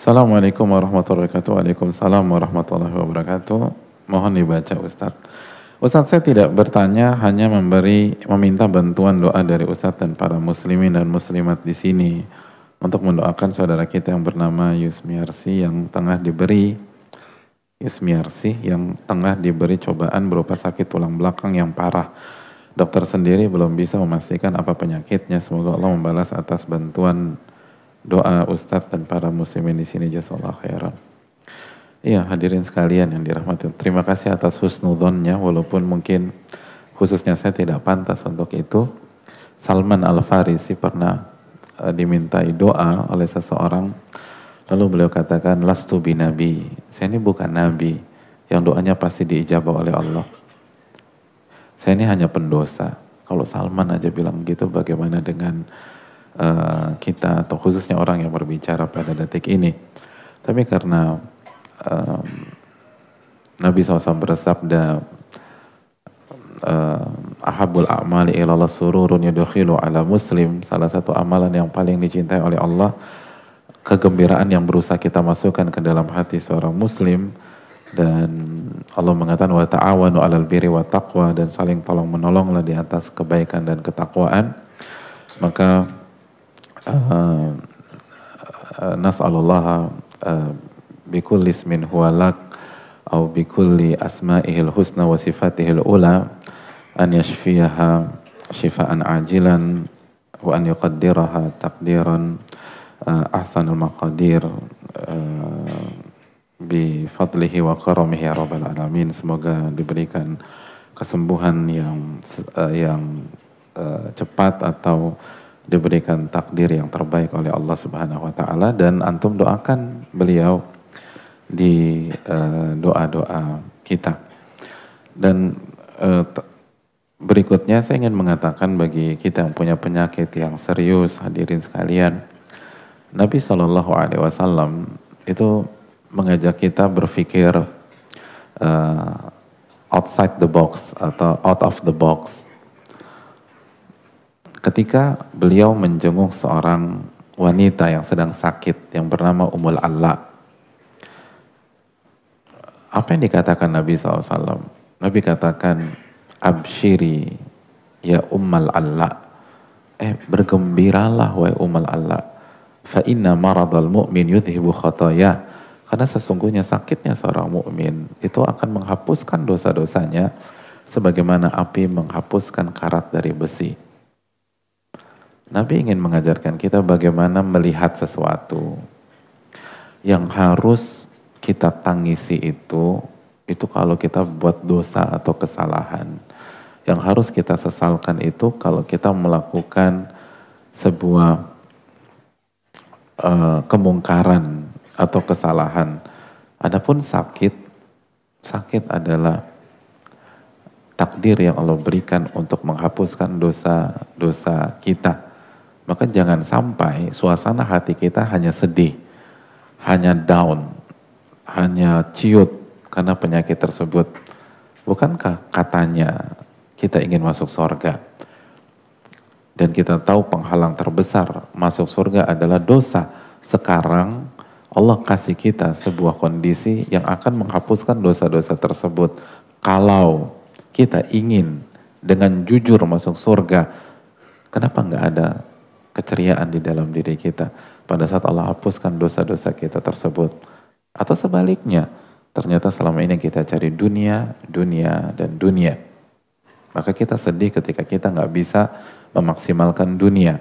Assalamualaikum warahmatullahi wabarakatuh. Waalaikumsalam warahmatullahi wabarakatuh. Mohon dibaca Ustadz. Ustadz, saya tidak bertanya, hanya meminta bantuan doa dari Ustadz dan para muslimin dan muslimat di sini untuk mendoakan saudara kita yang bernama Yusmiarsi yang tengah diberi cobaan berupa sakit tulang belakang yang parah. Dokter sendiri belum bisa memastikan apa penyakitnya. Semoga Allah membalas atas bantuan doa Ustadz dan para muslimin di sini. Jazakallahu khairan. Iya, hadirin sekalian yang dirahmati. Terima kasih atas husnudonnya, walaupun mungkin khususnya saya tidak pantas untuk itu. Salman Al-Farisi pernah dimintai doa oleh seseorang, lalu beliau katakan, lastu binabi, saya ini bukan nabi yang doanya pasti diijabah oleh Allah. Saya ini hanya pendosa. Kalau Salman aja bilang gitu, bagaimana dengan kita atau khususnya orang yang berbicara pada detik ini. Tapi karena Nabi SAW bersabda, ahabul a'mali ilallah sururun yudkhilu ala muslim, salah satu amalan yang paling dicintai oleh Allah, kegembiraan yang berusaha kita masukkan ke dalam hati seorang muslim. Dan Allah mengatakan wa ta'awanu 'alal birri wa taqwa, dan saling tolong menolonglah di atas kebaikan dan ketakwaan. Maka nas'alullah bikulli ismin huwa lak au bikulli asma'ihil husna wa sifatihil ula an yashfiyaha shifaan ajilan wa an yuqaddiraha taqdiran ahsanul maqadir bi fadlihi wa karamihi ya rabbal alamin. Semoga diberikan kesembuhan yang cepat atau diberikan takdir yang terbaik oleh Allah Subhanahu wa taala, dan antum doakan beliau di doa-doa kita. Dan berikutnya saya ingin mengatakan bagi kita yang punya penyakit yang serius, hadirin sekalian, Nabi SAW itu mengajak kita berpikir outside the box atau out of the box. Ketika beliau menjenguk seorang wanita yang sedang sakit yang bernama Ummul Alla, apa yang dikatakan Nabi SAW? Nabi katakan, abshiri ya Ummul Alla, bergembiralah wahai Ummul Alla, fa inna maradal mu'min yudhibu khataya, karena sesungguhnya sakitnya seorang mukmin itu akan menghapuskan dosa-dosanya sebagaimana api menghapuskan karat dari besi. Nabi ingin mengajarkan kita bagaimana melihat sesuatu yang harus kita tangisi itu kalau kita buat dosa atau kesalahan. Yang harus kita sesalkan itu kalau kita melakukan sebuah kemungkaran atau kesalahan. Adapun sakit adalah takdir yang Allah berikan untuk menghapuskan dosa-dosa kita. Maka jangan sampai suasana hati kita hanya sedih, hanya down, hanya ciut karena penyakit tersebut. Bukankah katanya kita ingin masuk surga? Dan kita tahu penghalang terbesar masuk surga adalah dosa. Sekarang Allah kasih kita sebuah kondisi yang akan menghapuskan dosa-dosa tersebut. Kalau kita ingin dengan jujur masuk surga, kenapa nggak ada keceriaan di dalam diri kita pada saat Allah hapuskan dosa-dosa kita tersebut? Atau sebaliknya, ternyata selama ini kita cari dunia, dan dunia. Maka kita sedih ketika kita nggak bisa memaksimalkan dunia.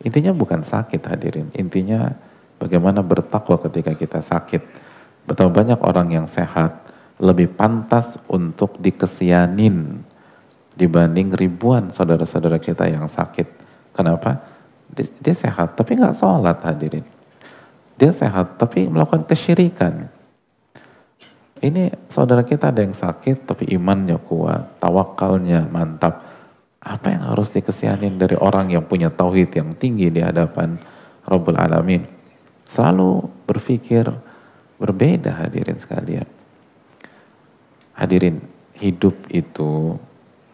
Intinya bukan sakit, hadirin. Intinya bagaimana bertakwa ketika kita sakit. Betapa banyak orang yang sehat lebih pantas untuk dikesianin dibanding ribuan saudara-saudara kita yang sakit. Kenapa? Dia sehat tapi nggak sholat, hadirin. Dia sehat tapi melakukan kesyirikan. Ini saudara kita ada yang sakit tapi imannya kuat, tawakalnya mantap. Apa yang harus dikesianin dari orang yang punya tauhid yang tinggi di hadapan Rabbul Alamin? Selalu berpikir berbeda, hadirin sekalian. Hadirin, hidup itu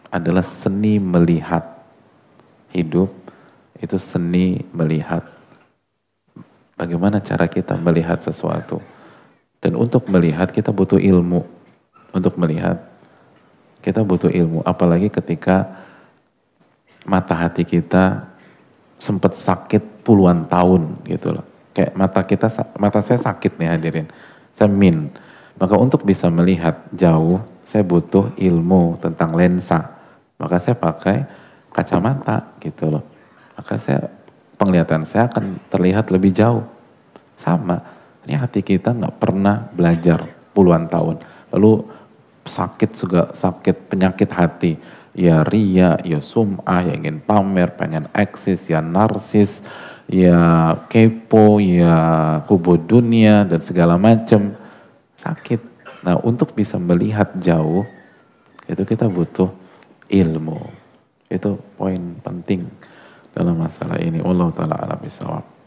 adalah seni melihat. Hidup itu seni melihat. Bagaimana cara kita melihat sesuatu. Dan untuk melihat kita butuh ilmu. Untuk melihat kita butuh ilmu. Apalagi ketika mata hati kita sempat sakit puluhan tahun gitu loh. Kayak mata saya sakit nih hadirin. Saya Maka untuk bisa melihat jauh, saya butuh ilmu tentang lensa. Maka saya pakai kacamata gitu loh. Maka penglihatan saya akan terlihat lebih jauh. Sama, ini hati kita nggak pernah belajar puluhan tahun. Lalu sakit juga sakit penyakit hati. Ya ria, ya sum'ah, ya ingin pamer, pengen eksis, ya narsis, ya kepo, ya kubu dunia, dan segala macam. Sakit. Nah untuk bisa melihat jauh, itu kita butuh ilmu. Itu poin penting dalam masalah ini. Wallahu ta'ala a'lam bishawab.